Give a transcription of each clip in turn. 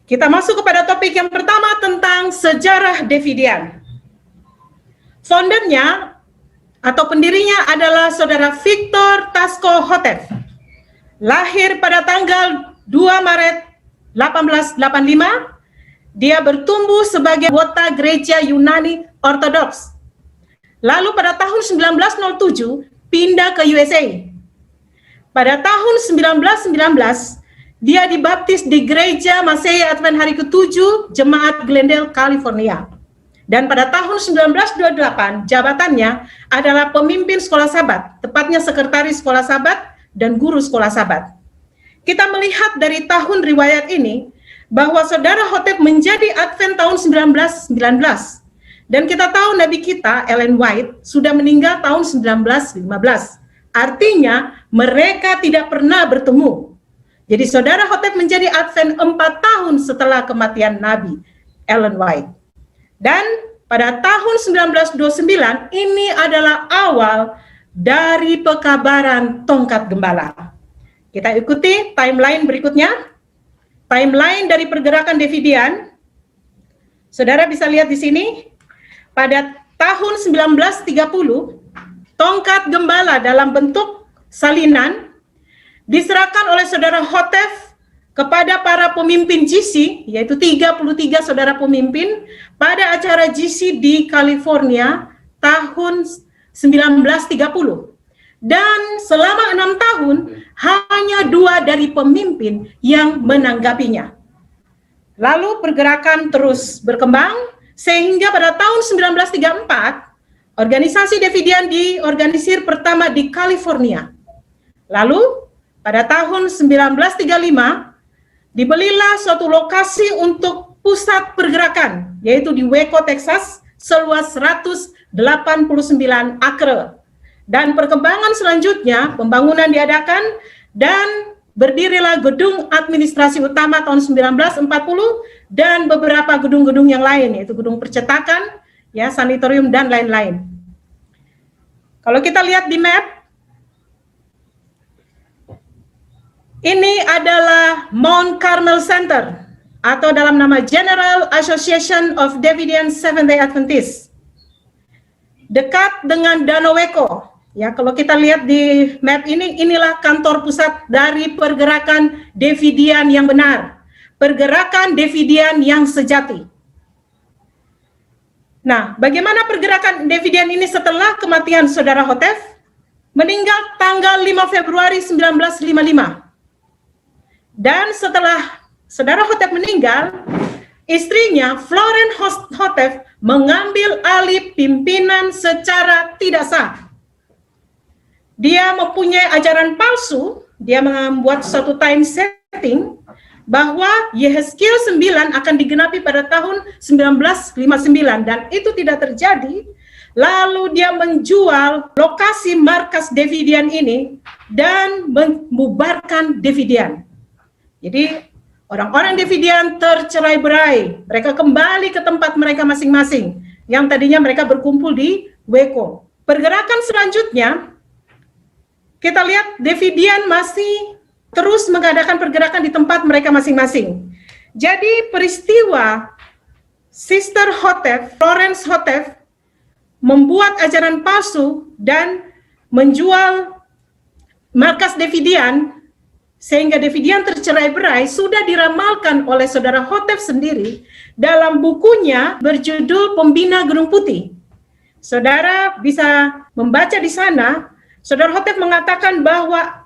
Kita masuk kepada topik yang pertama tentang sejarah Davidian. Foundernya atau pendirinya adalah Saudara Victor Tasco Hotef. Lahir pada tanggal 2 Maret 1885, dia bertumbuh sebagai anggota gereja Yunani Ortodoks. Lalu pada tahun 1907 pindah ke USA. Pada tahun 1919 dia dibaptis di Gereja Masehi Advent Hari ke-7 Jemaat Glendale, California. Dan pada tahun 1928 jabatannya adalah pemimpin sekolah Sabat, tepatnya sekretaris sekolah Sabat dan guru sekolah Sabat. Kita melihat dari tahun riwayat ini bahwa Saudara Hotef menjadi Advent tahun 1919. Dan kita tahu Nabi kita, Ellen White, sudah meninggal tahun 1915. Artinya mereka tidak pernah bertemu. Jadi Saudara Hotef menjadi Advent 4 tahun setelah kematian Nabi Ellen White. Dan pada tahun 1929 ini adalah awal dari pekabaran tongkat gembala. Kita ikuti timeline berikutnya. Timeline dari pergerakan Davidian. Saudara bisa lihat di sini. Pada tahun 1930, tongkat gembala dalam bentuk salinan diserahkan oleh Saudara Hotef kepada para pemimpin GC, yaitu 33 saudara pemimpin, pada acara GC di California tahun 1930. Dan selama 6 tahun, hanya 2 dari pemimpin yang menanggapinya. Lalu pergerakan terus berkembang, sehingga pada tahun 1934, organisasi Davidian diorganisir pertama di California. Lalu, pada tahun 1935, dibelilah suatu lokasi untuk pusat pergerakan, yaitu di Waco, Texas, seluas 189 akre. Dan perkembangan selanjutnya, pembangunan diadakan dan berdirilah gedung administrasi utama tahun 1940 dan beberapa gedung-gedung yang lain, yaitu gedung percetakan, ya, sanatorium, dan lain-lain. Kalau kita lihat di map, ini adalah Mount Carmel Center atau dalam nama General Association of Davidian Seventh-day Adventists. Dekat dengan Danau Waco. Ya, kalau kita lihat di map ini, inilah kantor pusat dari pergerakan Davidian yang benar. Pergerakan Davidian yang sejati. Nah, bagaimana pergerakan Davidian ini setelah kematian Saudara Hotef? Meninggal tanggal 5 Februari 1955. Dan setelah Saudara Hotef meninggal, istrinya Florence Hotef mengambil alih pimpinan secara tidak sah. Dia mempunyai ajaran palsu, dia membuat suatu time setting bahwa Yehezkiel 9 akan digenapi pada tahun 1959 dan itu tidak terjadi. Lalu dia menjual lokasi markas Davidian ini dan membubarkan Davidian. Jadi orang-orang Davidian tercerai-berai, mereka kembali ke tempat mereka masing-masing, yang tadinya mereka berkumpul di Waco. Pergerakan selanjutnya, kita lihat Davidian masih terus mengadakan pergerakan di tempat mereka masing-masing. Jadi peristiwa Sister Hotef, Florence Hotef, membuat ajaran palsu dan menjual markas Davidian, sehingga Davidian tercerai-berai, sudah diramalkan oleh Saudara Hotef sendiri dalam bukunya berjudul Pembina Gunung Putih. Saudara bisa membaca di sana, Saudara Hotef mengatakan bahwa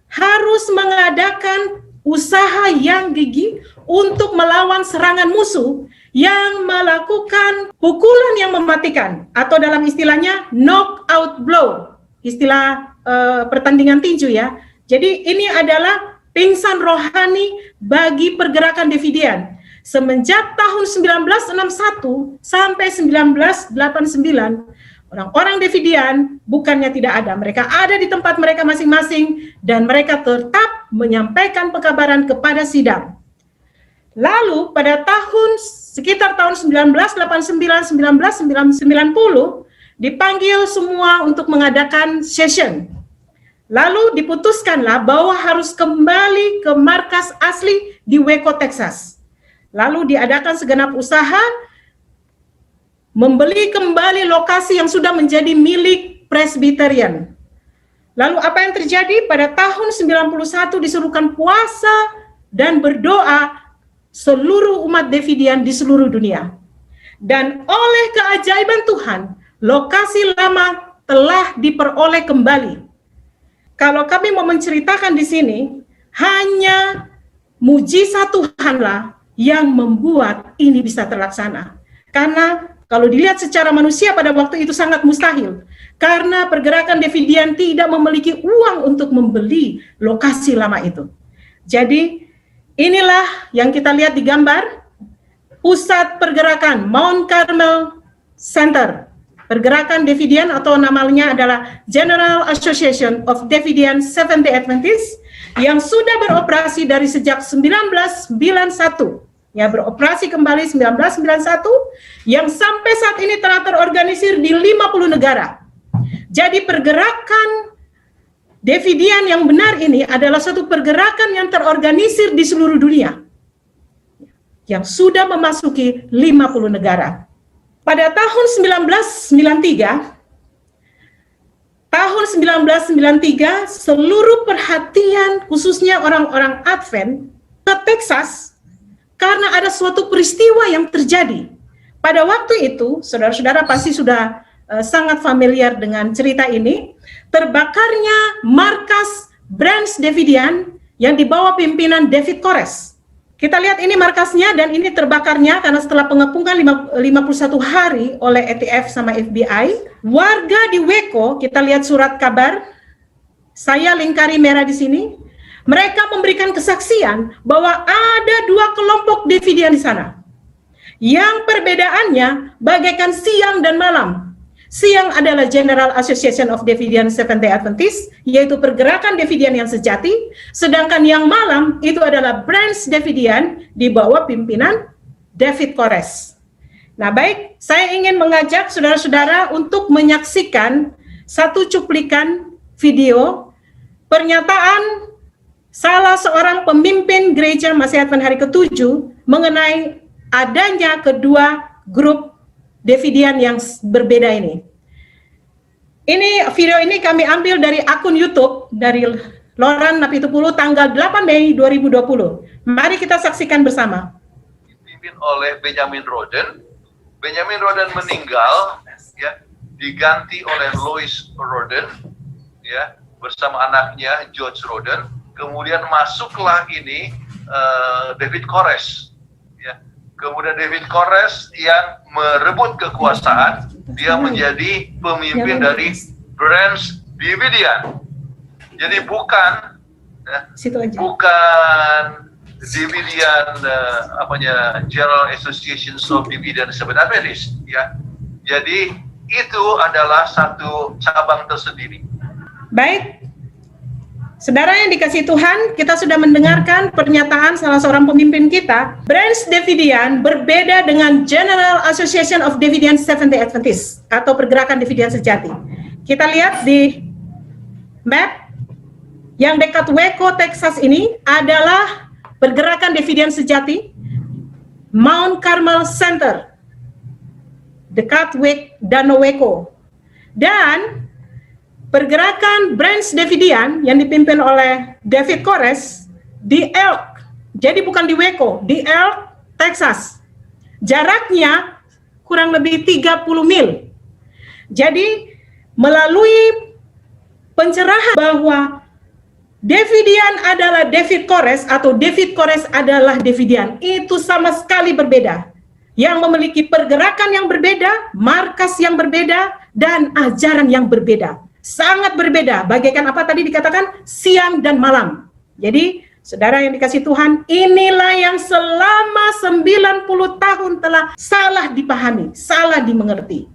harus mengadakan usaha yang gigih untuk melawan serangan musuh yang melakukan pukulan yang mematikan, atau dalam istilahnya knockout blow, istilah pertandingan tinju ya. Jadi ini adalah pingsan rohani bagi pergerakan Davidian. Semenjak tahun 1961 sampai 1989, orang-orang Davidian bukannya tidak ada, mereka ada di tempat mereka masing-masing dan mereka tetap menyampaikan pekabaran kepada sidang. Lalu pada sekitar tahun 1989-1990 dipanggil semua untuk mengadakan session. Lalu diputuskanlah bahwa harus kembali ke markas asli di Waco, Texas. Lalu diadakan segenap usaha membeli kembali lokasi yang sudah menjadi milik Presbyterian. Lalu apa yang terjadi? Pada tahun 91 disuruhkan puasa dan berdoa seluruh umat Davidian di seluruh dunia. Dan oleh keajaiban Tuhan, lokasi lama telah diperoleh kembali. Kalau kami mau menceritakan di sini, hanya mujizat Tuhanlah yang membuat ini bisa terlaksana. Karena kalau dilihat secara manusia pada waktu itu sangat mustahil. Karena pergerakan Davidian tidak memiliki uang untuk membeli lokasi lama itu. Jadi inilah yang kita lihat di gambar, pusat pergerakan Mount Carmel Center. Pergerakan Davidian atau namanya adalah General Association of Davidian Seventh-day Adventists yang sudah beroperasi dari sejak 1991. Ya, beroperasi kembali 1991 yang sampai saat ini telah terorganisir di 50 negara. Jadi pergerakan Davidian yang benar ini adalah suatu pergerakan yang terorganisir di seluruh dunia yang sudah memasuki 50 negara. Pada tahun 1993 seluruh perhatian khususnya orang-orang Advent ke Texas karena ada suatu peristiwa yang terjadi. Pada waktu itu, saudara-saudara pasti sudah sangat familiar dengan cerita ini, terbakarnya markas Branch Davidian yang dibawa pimpinan David Koresh. Kita lihat ini markasnya dan ini terbakarnya karena setelah pengepungan 51 hari oleh ETF sama FBI, warga di Waco, kita lihat surat kabar, saya lingkari merah di sini, mereka memberikan kesaksian bahwa ada dua kelompok Davidian di sana. Yang perbedaannya bagaikan siang dan malam. Siang adalah General Association of Davidian Seventh-day Adventists, yaitu pergerakan Davidian yang sejati, sedangkan yang malam itu adalah Branch Davidian di bawah pimpinan David Koresh. Nah baik, saya ingin mengajak saudara-saudara untuk menyaksikan satu cuplikan video pernyataan salah seorang pemimpin gereja Masih Advent hari ke-7 mengenai adanya kedua grup Davidian yang berbeda ini. Video ini kami ambil dari akun YouTube dari Loran Napitupulu tanggal 8 Mei 2020. Mari kita saksikan bersama. Dipimpin oleh Benjamin Roden. Benjamin Roden meninggal, ya, diganti oleh Louis Roden, ya, bersama anaknya George Roden. Kemudian masuklah ini David Koresh, ya. Kemudian David Koresh yang merebut kekuasaan, dia menjadi pemimpin dari Branch Davidian. Jadi bukan, ya, bukan Davidian General Association of Davidian Seventh-day Adventists, ya. Jadi itu adalah satu cabang tersendiri. Baik. Saudara yang dikasihi Tuhan, kita sudah mendengarkan pernyataan salah seorang pemimpin kita. Branch Davidian berbeda dengan General Association of Davidian Seventh-day Adventists atau pergerakan Davidian sejati. Kita lihat di map yang dekat Waco, Texas ini adalah pergerakan Davidian sejati Mount Carmel Center dekat Danau Waco. Dan pergerakan Branch Davidian yang dipimpin oleh David Koresh di Elk, jadi bukan di Waco, di Elk, Texas. Jaraknya kurang lebih 30 mil. Jadi melalui pencerahan bahwa Davidian adalah David Koresh atau David Koresh adalah Davidian, itu sama sekali berbeda. Yang memiliki pergerakan yang berbeda, markas yang berbeda, dan ajaran yang berbeda. Sangat berbeda, bagaikan apa tadi dikatakan siang dan malam. Jadi, saudara yang dikasihi Tuhan, inilah yang selama 90 tahun telah salah dipahami, salah dimengerti.